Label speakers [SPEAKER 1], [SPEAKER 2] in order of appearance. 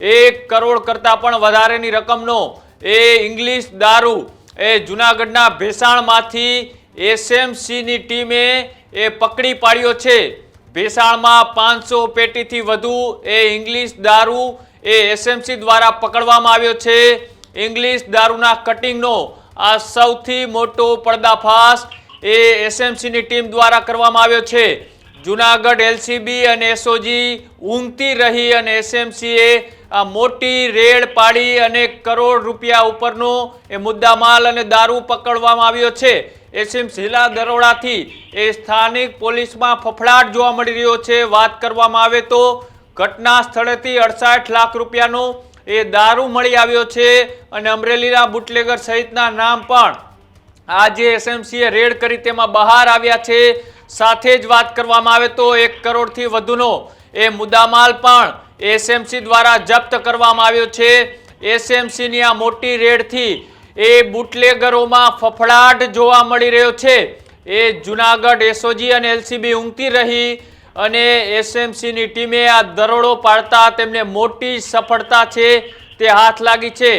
[SPEAKER 1] 1 કરોડ કરતાં પણ વધારેની રકમનો એ ઇંગ્લિશ દારૂ એ જૂનાગઢના ભેસાણમાંથી એસએમસીની ટીમે એ પકડી પાડ્યો છે। ભેસાણમાં 500 પેટીથી વધુ એ ઇંગ્લિશ દારૂ એ એસએમસી દ્વારા પકડવામાં આવ્યો છે। ઇંગ્લિશ દારૂના કટિંગનો આ સૌથી મોટો પર્દાફાશ એ એસએમસીની ટીમ દ્વારા કરવામાં આવ્યો છે। જૂનાગઢ એલસીબી અને એસઓજી ઊંઘતી રહી અને એસએમસીએ આ મોટી રેડ પાડી અને કરોડ રૂપિયા ઉપરનો એ મુદ્દામાલ અને દારૂ પકડવામાં આવ્યો છે। એસએમસીના દરોડાથી એ સ્થાનિક પોલીસમાં ફફડાટ જોવા મળી રહ્યો છે। વાત કરવામાં આવે તો ઘટના સ્થળેથી 68 લાખ રૂપિયાનો એ દારૂ મળી આવ્યો છે અને અમરેલીના બુટલેગર સહિતના નામ પણ આજે એસએમસીએ રેડ કરી તેમાં બહાર આવ્યા છે। સાથે જ વાત કરવામાં આવે તો 1 કરોડથી વધુનો એ મુદ્દામાલ પણ એસએમસી દ્વારા જપ્ત કરવામાં આવ્યો છે। એસએમસીની આ મોટી રેડથી એ બુટલેગરોમાં ફફડાટ જોવા મળી રહ્યો છે। એ જૂનાગઢ એસઓજી અને એલસીબી ઊંઘતી રહી અને એસએમસીની ટીમે આ દરોડો પાડતા તેમને મોટી સફળતા છે તે હાથ લાગી છે।